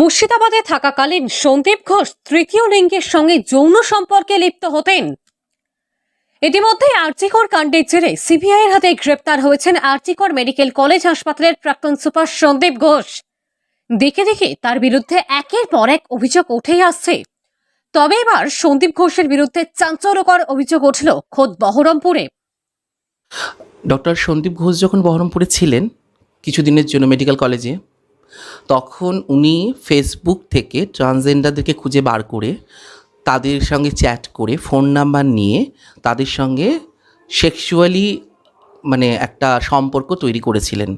মুর্শিদাবাদে থাকাকালীন সন্দীপ ঘোষ তৃতীয় লিঙ্গের সঙ্গে যৌন সম্পর্কে লিপ্ত হতেন। ইতিমধ্যে আরজিকর কাণ্ডের জেরে সিবিআইয়ের হাতে গ্রেপ্তার হয়েছেন আরজিকর মেডিকেল কলেজ হাসপাতালের প্রাক্তন সুপার সন্দীপ ঘোষ। দেখে দেখে তার বিরুদ্ধে একের পর এক অভিযোগ উঠেই আসছে। তবে এবার সন্দীপ ঘোষের বিরুদ্ধে চাঞ্চল্যকর অভিযোগ উঠল খোদ বহরমপুরে। ডক্টর সন্দীপ ঘোষ যখন বহরমপুরে ছিলেন কিছুদিনের জন্য মেডিকেল কলেজে, তখন উনি ফেসবুক থেকে ট্রান্সজেন্ডারদেরকে খুঁজে বার করে তাদের সঙ্গে চ্যাট করে ফোন নাম্বার নিয়ে তাদের সঙ্গে সেক্সুয়ালি একটা সম্পর্ক তৈরি করেছিলেন।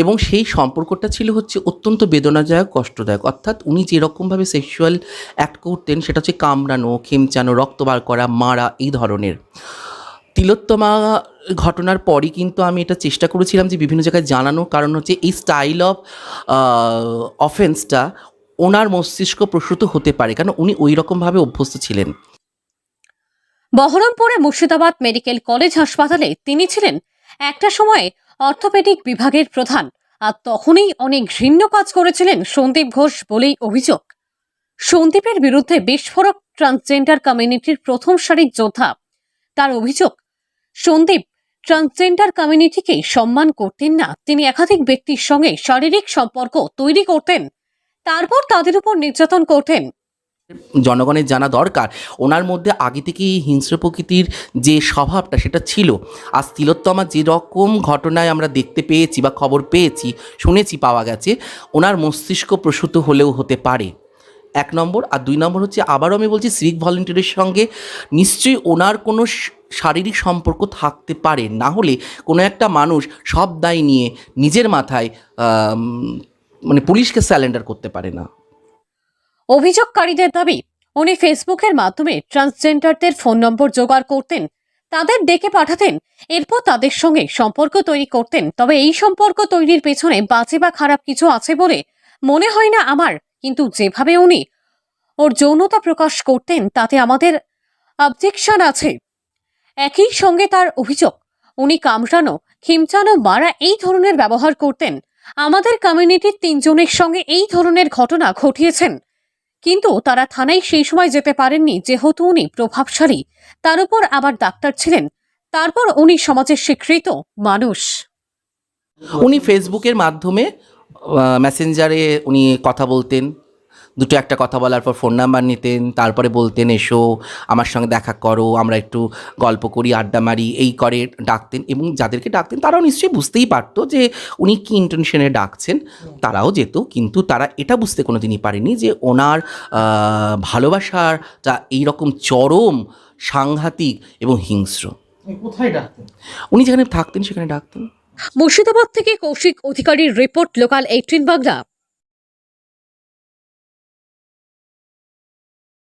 এবং সেই সম্পর্কটা ছিল অত্যন্ত বেদনাদায়ক, কষ্টদায়ক। অর্থাৎ উনি যেরকমভাবে সেক্সুয়াল অ্যাক্ট করতেন সেটা হচ্ছে কামড়ানো, খেমচানো, রক্ত বার করা, মারা, এই ধরনের। তিলোত্তমা ঘটনার পরই কিন্তু আমি এটা চেষ্টা করেছিলাম যে বিভিন্ন জায়গায় জানানো, কারণ এই স্টাইল অফ অফেন্সটা ওনার মস্তিষ্ক প্রসূত হতে পারে, কারণ উনি ওই রকমভাবে অভ্যস্ত ছিলেন। বহরমপুরে মুর্শিদাবাদ মেডিকেল কলেজ হাসপাতালে তিনি ছিলেন একটা সময়ে অর্থোপেডিক বিভাগের প্রধান, আর তখনই অনেক ঘৃণ্য কাজ করেছিলেন সন্দীপ ঘোষ বলেই অভিযোগ। সন্দীপের বিরুদ্ধে বিস্ফোরক ট্রান্সজেন্ডার কমিউনিটির প্রথম সারির যোদ্ধা। তার অভিযোগ, সন্দীপ ট্রান্সজেন্ডার কমিউনিটিকে সম্মান করতেন না। তিনি একাধিক ব্যক্তির সঙ্গে শারীরিক সম্পর্ক তৈরি করতেন, তারপর তাদের উপর নির্যাতন করতেন। জনগণের জানা দরকার ওনার মধ্যে আগে থেকেই হিংস্র প্রকৃতির যে স্বভাবটা সেটা ছিল। আর তিলোত্তমা যেরকম ঘটনায় আমরা দেখতে পেয়েছি বা খবর পেয়েছি, শুনেছি, পাওয়া গেছে, ওনার মস্তিষ্ক প্রসূত হলেও হতে পারে, 1 নম্বর। আর 2 নম্বর আবারও আমি বলছি, সিভিক ভলেন্টিয়ারের সঙ্গে নিশ্চয়ই ওনার কোনো শারীরিক সম্পর্ক থাকতে পারে, না হলে কোনো একটা মানুষ সব দায় নিয়ে নিজের মাথায় পুলিশকে স্যালেন্ডার করতে পারে না। অভিযোগকারীদের দাবি, উনি ফেসবুকের মাধ্যমে ট্রান্সজেন্ডারদের ফোন নম্বর জোগাড় করতেন, তাদের ডেকে পাঠাতেন, এরপর তাদের সঙ্গে সম্পর্ক তৈরি করতেন। তবে এই সম্পর্ক তৈরির পেছনে বাজে বা খারাপ কিছু আছে বলে মনে হয় না আমার, কিন্তু যেভাবে উনি ওর যৌনতা প্রকাশ করতেন তাতে আমাদের অবজেকশন আছে। একই সঙ্গে তার অভিযোগ, উনি কামড়ানো, খিমচানো, মারা এই ধরনের ব্যবহার করতেন। আমাদের কমিউনিটির 3 জনের সঙ্গে এই ধরনের ঘটনা ঘটিয়েছেন, কিন্তু তারা থানায় সেই সময় যেতে পারেননি যেহেতু উনি প্রভাবশালী, তার উপর আবার ডাক্তার ছিলেন। তারপর উনি সমাজের স্বীকৃত মানুষ। উনি ফেসবুকের মাধ্যমে মেসেঞ্জারে উনি কথা বলতেন, দুটো একটা কথা বলার পর ফোন নাম্বার নিতেন, তারপরে বলতেন এসো আমার সঙ্গে দেখা করো, আমরা একটু গল্প করি, আড্ডা মারি, এই করে ডাকতেন। এবং যাদেরকে ডাকতেন তারাও নিশ্চয়ই বুঝতেই পারতো যে উনি কী ইন্টেনশনে ডাকছেন, তারাও যেত, কিন্তু তারা এটা বুঝতে কোনো দিনই পারেনি যে ওনার ভালোবাসাটা এইরকম চরম, সাংঘাতিক এবং হিংস্র। কোথায় ডাকতেন? উনি যেখানে থাকতেন সেখানে ডাকতেন। মুর্শিদাবাদ থেকে কৌশিক অধিকারীর রিপোর্ট, লোকাল 18 বাংলা।